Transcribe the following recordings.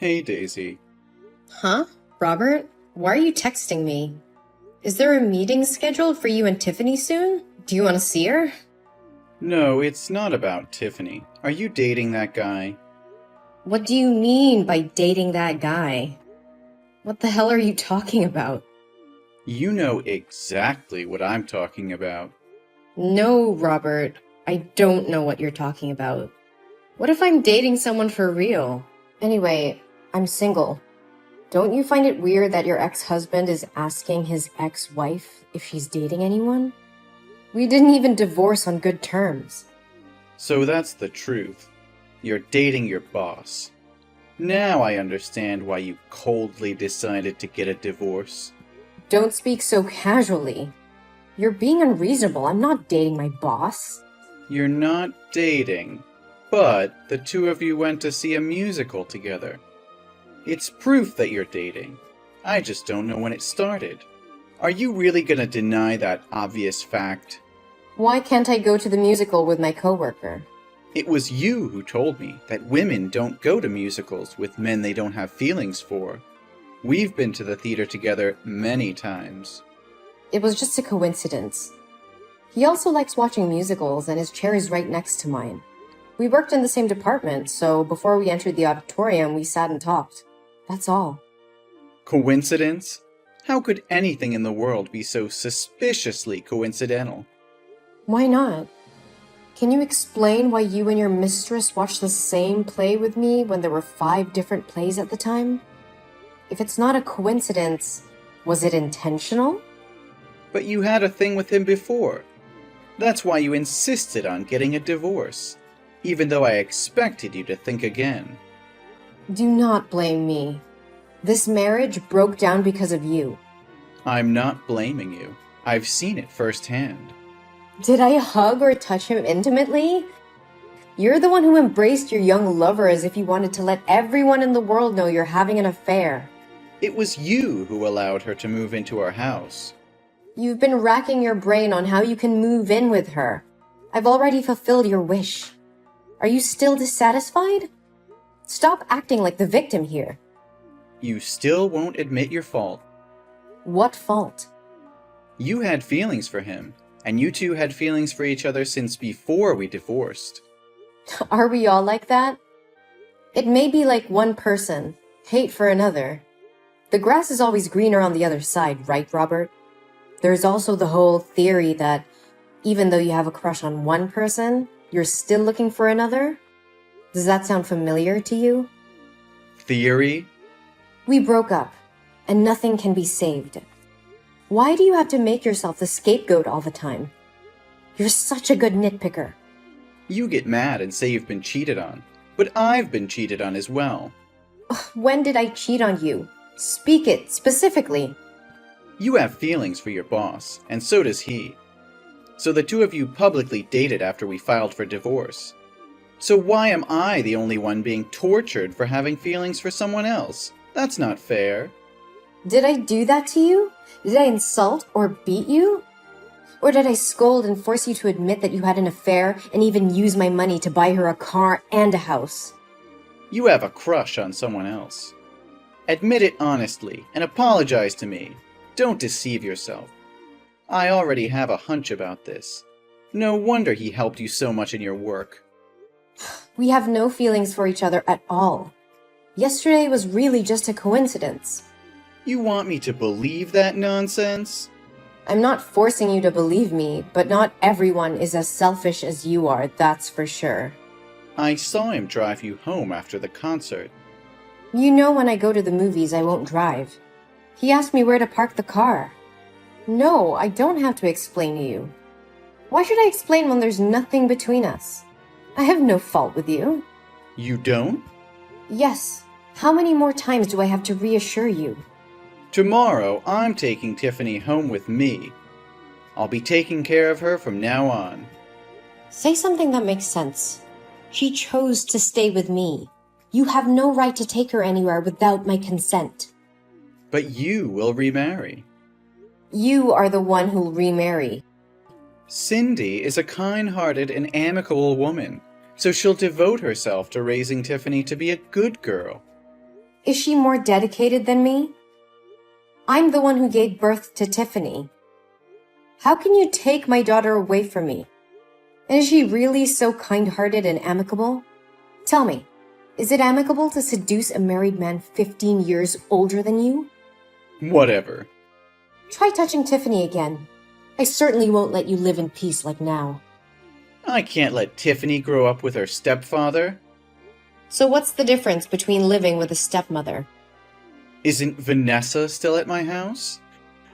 Hey, Daisy. Huh? Robert? Why are you texting me? Is there a meeting scheduled for you and Tiffany soon? Do you want to see her? No, it's not about Tiffany. Are you dating that guy? What do you mean by dating that guy? What the hell are you talking about? You know exactly what I'm talking about. No, Robert. I don't know what you're talking about. What if I'm dating someone for real? Anyway, I'm single. Don't you find it weird that your ex-husband is asking his ex-wife if she's dating anyone? We didn't even divorce on good terms. So that's the truth. You're dating your boss. Now I understand why you coldly decided to get a divorce. Don't speak so casually. You're being unreasonable. I'm not dating my boss. You're not dating, but the two of you went to see a musical together. It's proof that you're dating. I just don't know when it started. Are you really gonna deny that obvious fact? Why can't I go to the musical with my coworker? It was you who told me that women don't go to musicals with men they don't have feelings for. We've been to the theater together many times. It was just a coincidence. He also likes watching musicals, and his chair is right next to mine. We worked in the same department, so before we entered the auditorium, we sat and talked. That's all. Coincidence? How could anything in the world be so suspiciously coincidental? Why not? Can you explain why you and your mistress watched the same play with me when there were 5 different plays at the time? If it's not a coincidence, was it intentional? But you had a thing with him before. That's why you insisted on getting a divorce, even though I expected you to think again. Do not blame me. This marriage broke down because of you. I'm not blaming you. I've seen it firsthand. Did I hug or touch him intimately? You're the one who embraced your young lover as if you wanted to let everyone in the world know you're having an affair. It was you who allowed her to move into our house. You've been racking your brain on how you can move in with her. I've already fulfilled your wish. Are you still dissatisfied? Stop acting like the victim here. You still won't admit your fault. What fault? You had feelings for him, and you two had feelings for each other since before we divorced. Are we all like that? It may be like one person, hate for another. The grass is always greener on the other side, right, Robert? There's also the whole theory that even though you have a crush on one person, you're still looking for another. Does that sound familiar to you? Theory? We broke up, and nothing can be saved. Why do you have to make yourself the scapegoat all the time? You're such a good nitpicker. You get mad and say you've been cheated on, but I've been cheated on as well. When did I cheat on you? Speak it, specifically. You have feelings for your boss, and so does he. So the two of you publicly dated after we filed for divorce. So why am I the only one being tortured for having feelings for someone else? That's not fair. Did I do that to you? Did I insult or beat you? Or did I scold and force you to admit that you had an affair and even use my money to buy her a car and a house? You have a crush on someone else. Admit it honestly and apologize to me. Don't deceive yourself. I already have a hunch about this. No wonder he helped you so much in your work. We have no feelings for each other at all. Yesterday was really just a coincidence. You want me to believe that nonsense? I'm not forcing you to believe me, but not everyone is as selfish as you are, that's for sure. I saw him drive you home after the concert. You know when I go to the movies, I won't drive. He asked me where to park the car. No, I don't have to explain to you. Why should I explain when there's nothing between us? I have no fault with you. You don't? Yes. How many more times do I have to reassure you? Tomorrow, I'm taking Tiffany home with me. I'll be taking care of her from now on. Say something that makes sense. She chose to stay with me. You have no right to take her anywhere without my consent. But you will remarry. You are the one who'll remarry. Cindy is a kind-hearted and amicable woman, so she'll devote herself to raising Tiffany to be a good girl. Is she more dedicated than me? I'm the one who gave birth to Tiffany. How can you take my daughter away from me? And is she really so kind-hearted and amicable? Tell me, is it amicable to seduce a married man 15 years older than you? Whatever. Try touching Tiffany again. I certainly won't let you live in peace like now. I can't let Tiffany grow up with her stepfather. So what's the difference between living with a stepmother? Isn't Vanessa still at my house?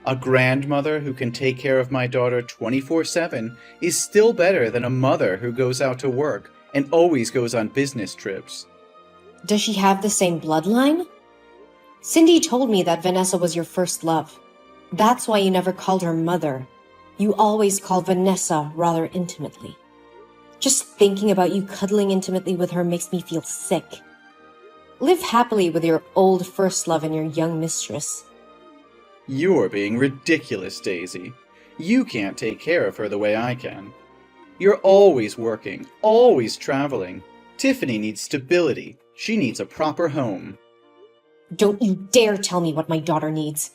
A grandmother who can take care of my daughter 24/7 is still better than a mother who goes out to work and always goes on business trips. Does she have the same bloodline? Cindy told me that Vanessa was your first love. That's why you never called her mother. You always called Vanessa rather intimately. Just thinking about you cuddling intimately with her makes me feel sick. Live happily with your old first love and your young mistress. You're being ridiculous, Daisy. You can't take care of her the way I can. You're always working, always traveling. Tiffany needs stability. She needs a proper home. Don't you dare tell me what my daughter needs.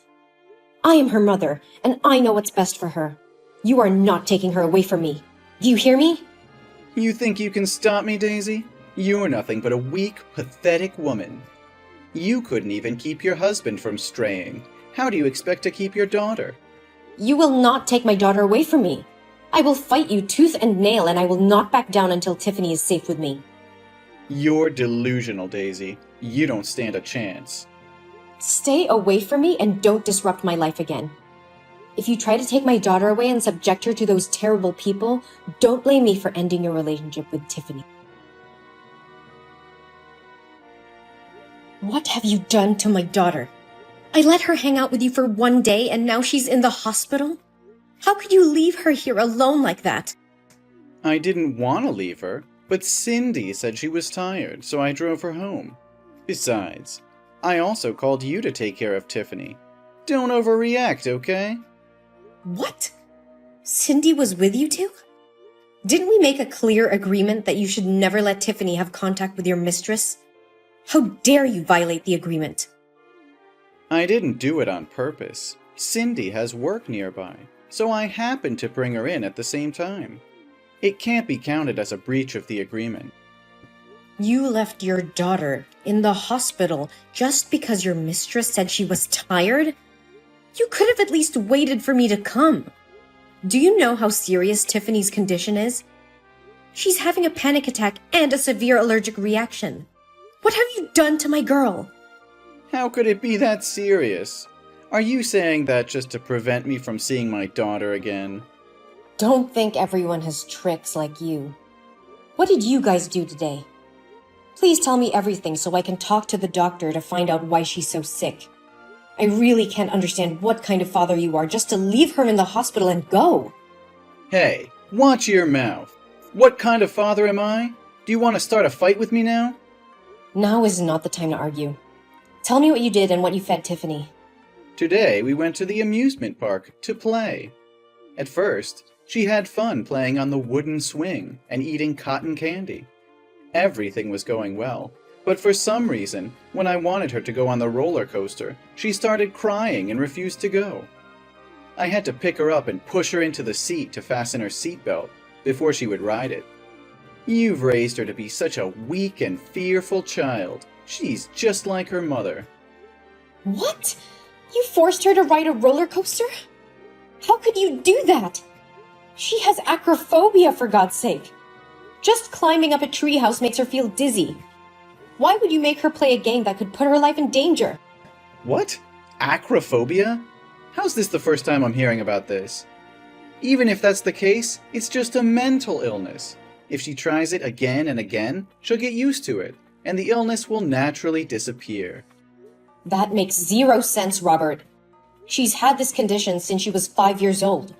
I am her mother, and I know what's best for her. You are not taking her away from me. Do you hear me? You think you can stop me, Daisy? You're nothing but a weak, pathetic woman. You couldn't even keep your husband from straying. How do you expect to keep your daughter? You will not take my daughter away from me. I will fight you tooth and nail, and I will not back down until Tiffany is safe with me. You're delusional, Daisy. You don't stand a chance. Stay away from me and don't disrupt my life again. If you try to take my daughter away and subject her to those terrible people, don't blame me for ending your relationship with Tiffany. What have you done to my daughter? I let her hang out with you for one day and now she's in the hospital? How could you leave her here alone like that? I didn't want to leave her, but Cindy said she was tired, so I drove her home. Besides, I also called you to take care of Tiffany. Don't overreact, okay? What? Cindy was with you two? Didn't we make a clear agreement that you should never let Tiffany have contact with your mistress? How dare you violate the agreement? I didn't do it on purpose. Cindy has work nearby, so I happened to bring her in at the same time. It can't be counted as a breach of the agreement. You left your daughter in the hospital just because your mistress said she was tired? You could have at least waited for me to come. Do you know how serious Tiffany's condition is? She's having a panic attack and a severe allergic reaction. What have you done to my girl? How could it be that serious? Are you saying that just to prevent me from seeing my daughter again? Don't think everyone has tricks like you. What did you guys do today? Please tell me everything so I can talk to the doctor to find out why she's so sick. I really can't understand what kind of father you are just to leave her in the hospital and go. Hey, watch your mouth. What kind of father am I? Do you want to start a fight with me now? Now is not the time to argue. Tell me what you did and what you fed Tiffany. Today we went to the amusement park to play. At first, she had fun playing on the wooden swing and eating cotton candy. Everything was going well, but for some reason, when I wanted her to go on the roller coaster, she started crying and refused to go. I had to pick her up and push her into the seat to fasten her seatbelt before she would ride it. You've raised her to be such a weak and fearful child. She's just like her mother. What? You forced her to ride a roller coaster? How could you do that? She has acrophobia, for God's sake. Just climbing up a treehouse makes her feel dizzy. Why would you make her play a game that could put her life in danger? What? Acrophobia? How's this the first time I'm hearing about this? Even if that's the case, it's just a mental illness. If she tries it again and again, she'll get used to it, and the illness will naturally disappear. That makes zero sense, Robert. She's had this condition since she was 5 years old.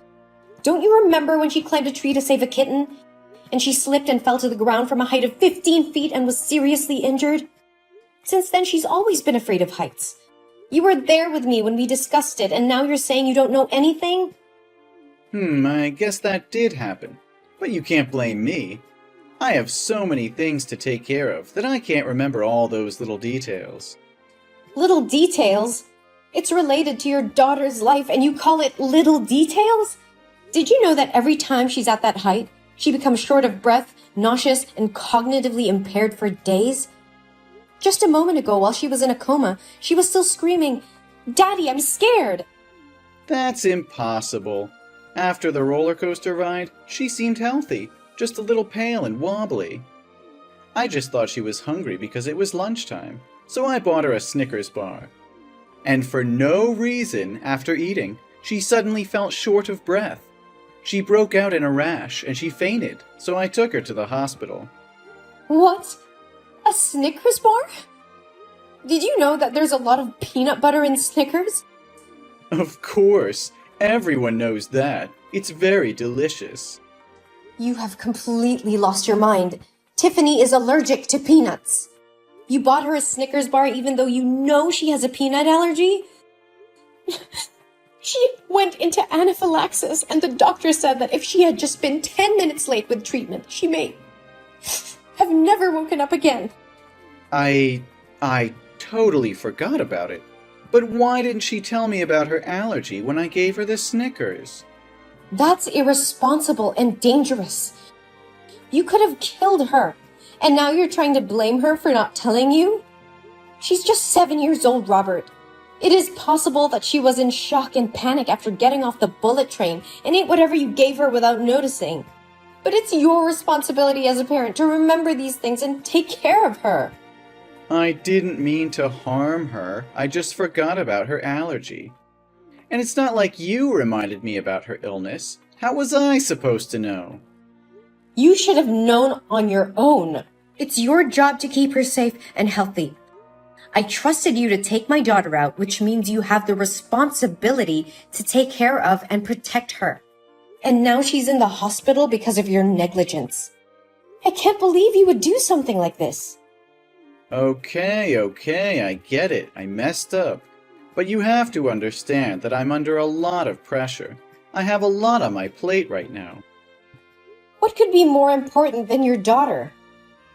Don't you remember when she climbed a tree to save a kitten? And she slipped and fell to the ground from a height of 15 feet and was seriously injured? Since then, she's always been afraid of heights. You were there with me when we discussed it, and now you're saying you don't know anything? I guess that did happen. But you can't blame me. I have so many things to take care of that I can't remember all those little details. Little details? It's related to your daughter's life and you call it little details? Did you know that every time she's at that height, she becomes short of breath, nauseous, and cognitively impaired for days? Just a moment ago, while she was in a coma, she was still screaming, "Daddy, I'm scared!" That's impossible. After the roller coaster ride, she seemed healthy, just a little pale and wobbly. I just thought she was hungry because it was lunchtime, so I bought her a Snickers bar. And for no reason, after eating, she suddenly felt short of breath. She broke out in a rash and she fainted, so I took her to the hospital. What? A Snickers bar? Did you know that there's a lot of peanut butter in Snickers? Of course, everyone knows that. It's very delicious. You have completely lost your mind. Tiffany is allergic to peanuts. You bought her a Snickers bar even though you know she has a peanut allergy? She went into anaphylaxis, and the doctor said that if she had just been 10 minutes late with treatment, she may have never woken up again. I totally forgot about it. But why didn't she tell me about her allergy when I gave her the Snickers? That's irresponsible and dangerous. You could have killed her, and now you're trying to blame her for not telling you? She's just 7 years old, Robert. It is possible that she was in shock and panic after getting off the bullet train and ate whatever you gave her without noticing. But it's your responsibility as a parent to remember these things and take care of her. I didn't mean to harm her. I just forgot about her allergy. And it's not like you reminded me about her illness. How was I supposed to know? You should have known on your own. It's your job to keep her safe and healthy. I trusted you to take my daughter out, which means you have the responsibility to take care of and protect her. And now she's in the hospital because of your negligence. I can't believe you would do something like this. Okay, I get it. I messed up. But you have to understand that I'm under a lot of pressure. I have a lot on my plate right now. What could be more important than your daughter?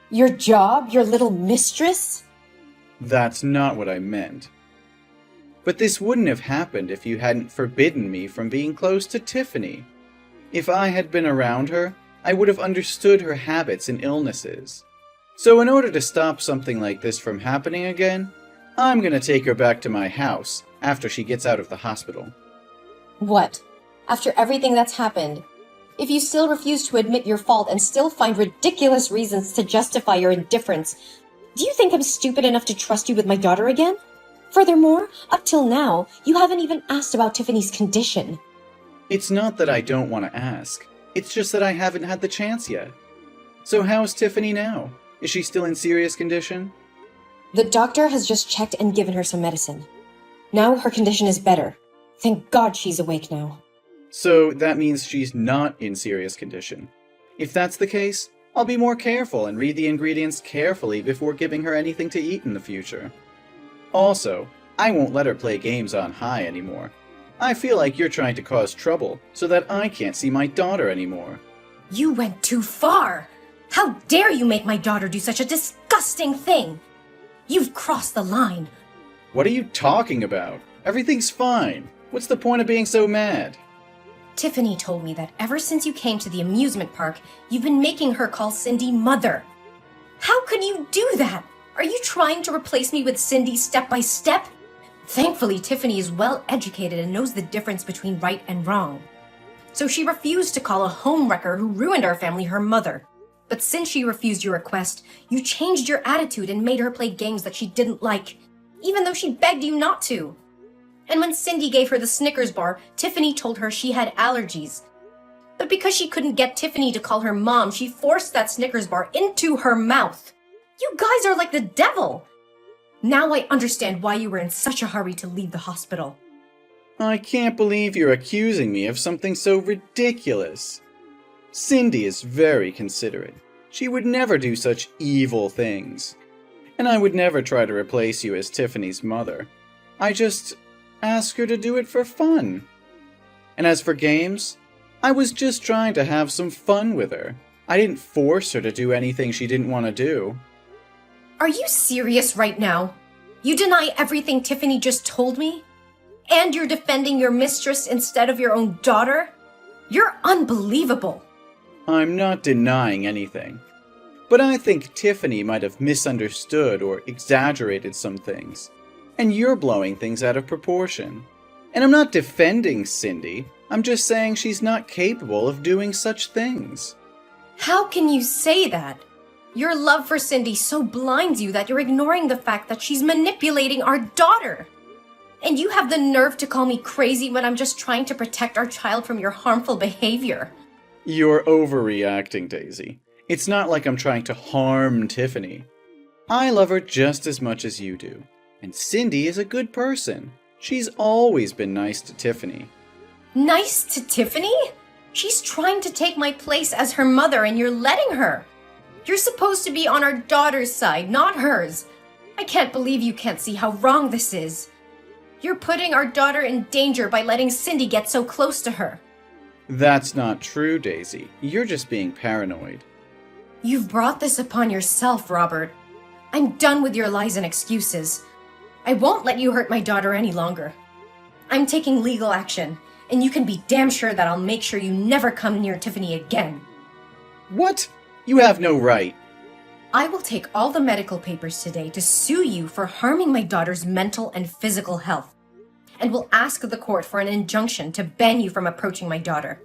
Your job, your little mistress? That's not what I meant. But this wouldn't have happened if you hadn't forbidden me from being close to Tiffany. If I had been around her, I would have understood her habits and illnesses. So in order to stop something like this from happening again, I'm gonna take her back to my house after she gets out of the hospital. What? After everything that's happened? If you still refuse to admit your fault and still find ridiculous reasons to justify your indifference, do you think I'm stupid enough to trust you with my daughter again? Furthermore, up till now, you haven't even asked about Tiffany's condition. It's not that I don't want to ask. It's just that I haven't had the chance yet. So how's Tiffany now? Is she still in serious condition? The doctor has just checked and given her some medicine. Now her condition is better. Thank God she's awake now. So that means she's not in serious condition. If that's the case, I'll be more careful and read the ingredients carefully before giving her anything to eat in the future. Also, I won't let her play games on high anymore. I feel like you're trying to cause trouble so that I can't see my daughter anymore. You went too far! How dare you make my daughter do such a disgusting thing! You've crossed the line. What are you talking about? Everything's fine. What's the point of being so mad? Tiffany told me that ever since you came to the amusement park, you've been making her call Cindy mother. How could you do that? Are you trying to replace me with Cindy step by step? Thankfully, Tiffany is well educated and knows the difference between right and wrong. So she refused to call a homewrecker who ruined our family her mother. But since she refused your request, you changed your attitude and made her play games that she didn't like, even though she begged you not to. And when Cindy gave her the Snickers bar, Tiffany told her she had allergies. But because she couldn't get Tiffany to call her mom, she forced that Snickers bar into her mouth. You guys are like the devil! Now I understand why you were in such a hurry to leave the hospital. I can't believe you're accusing me of something so ridiculous. Cindy is very considerate. She would never do such evil things. And I would never try to replace you as Tiffany's mother. I just ask her to do it for fun. And as for games, I was just trying to have some fun with her. I didn't force her to do anything she didn't want to do. Are you serious right now? You deny everything Tiffany just told me? And you're defending your mistress instead of your own daughter? You're unbelievable. I'm not denying anything. But I think Tiffany might have misunderstood or exaggerated some things. And you're blowing things out of proportion. And I'm not defending Cindy. I'm just saying she's not capable of doing such things. How can you say that? Your love for Cindy so blinds you that you're ignoring the fact that she's manipulating our daughter. And you have the nerve to call me crazy when I'm just trying to protect our child from your harmful behavior. You're overreacting, Daisy. It's not like I'm trying to harm Tiffany. I love her just as much as you do. And Cindy is a good person. She's always been nice to Tiffany. Nice to Tiffany? She's trying to take my place as her mother and you're letting her. You're supposed to be on our daughter's side, not hers. I can't believe you can't see how wrong this is. You're putting our daughter in danger by letting Cindy get so close to her. That's not true, Daisy. You're just being paranoid. You've brought this upon yourself, Robert. I'm done with your lies and excuses. I won't let you hurt my daughter any longer. I'm taking legal action, and you can be damn sure that I'll make sure you never come near Tiffany again. What? You have no right. I will take all the medical papers today to sue you for harming my daughter's mental and physical health, and will ask the court for an injunction to ban you from approaching my daughter.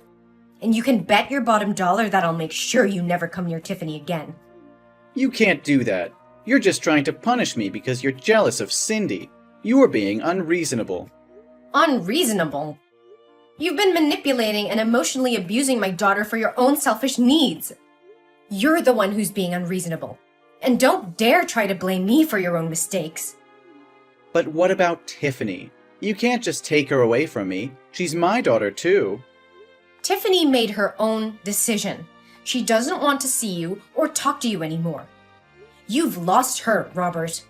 And you can bet your bottom dollar that I'll make sure you never come near Tiffany again. You can't do that. You're just trying to punish me because you're jealous of Cindy. You're being unreasonable. Unreasonable? You've been manipulating and emotionally abusing my daughter for your own selfish needs. You're the one who's being unreasonable. And don't dare try to blame me for your own mistakes. But what about Tiffany? You can't just take her away from me. She's my daughter too. Tiffany made her own decision. She doesn't want to see you or talk to you anymore. You've lost her, Robert.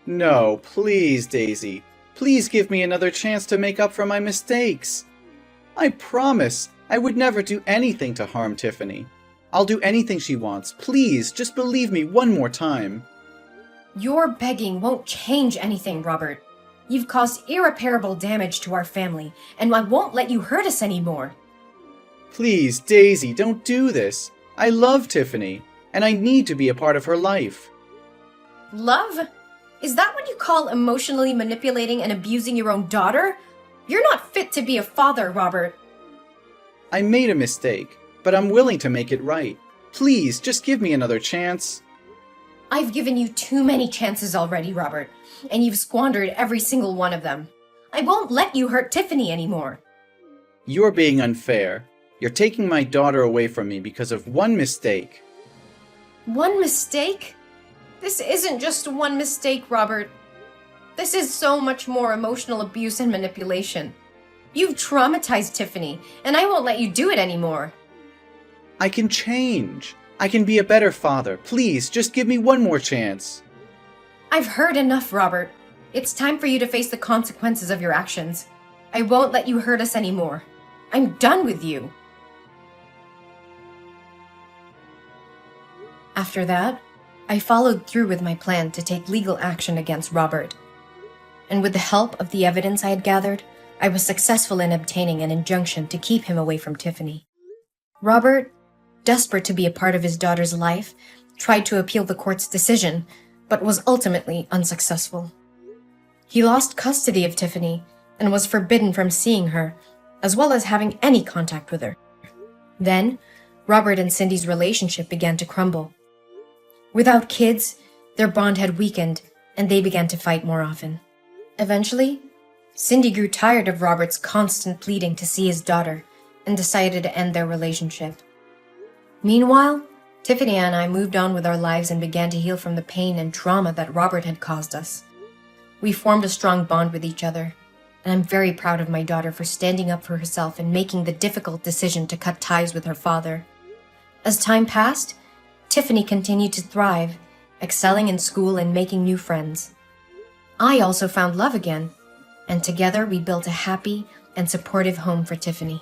No, please, Daisy. Please give me another chance to make up for my mistakes. I promise I would never do anything to harm Tiffany. I'll do anything she wants. Please, just believe me one more time. Your begging won't change anything, Robert. You've caused irreparable damage to our family, and I won't let you hurt us anymore. Please, Daisy, don't do this. I love Tiffany, and I need to be a part of her life. Love? Is that what you call emotionally manipulating and abusing your own daughter? You're not fit to be a father, Robert. I made a mistake, but I'm willing to make it right. Please, just give me another chance. I've given you too many chances already, Robert, and you've squandered every single one of them. I won't let you hurt Tiffany anymore. You're being unfair. You're taking my daughter away from me because of one mistake. One mistake? This isn't just one mistake, Robert. This is so much more emotional abuse and manipulation. You've traumatized Tiffany, and I won't let you do it anymore. I can change. I can be a better father. Please, just give me one more chance. I've heard enough, Robert. It's time for you to face the consequences of your actions. I won't let you hurt us anymore. I'm done with you. After that, I followed through with my plan to take legal action against Robert. And with the help of the evidence I had gathered, I was successful in obtaining an injunction to keep him away from Tiffany. Robert, desperate to be a part of his daughter's life, tried to appeal the court's decision, but was ultimately unsuccessful. He lost custody of Tiffany and was forbidden from seeing her, as well as having any contact with her. Then, Robert and Cindy's relationship began to crumble. Without kids, their bond had weakened, and they began to fight more often. Eventually, Cindy grew tired of Robert's constant pleading to see his daughter and decided to end their relationship. Meanwhile, Tiffany and I moved on with our lives and began to heal from the pain and trauma that Robert had caused us. We formed a strong bond with each other, and I'm very proud of my daughter for standing up for herself and making the difficult decision to cut ties with her father. As time passed, Tiffany continued to thrive, excelling in school and making new friends. I also found love again, and together we built a happy and supportive home for Tiffany.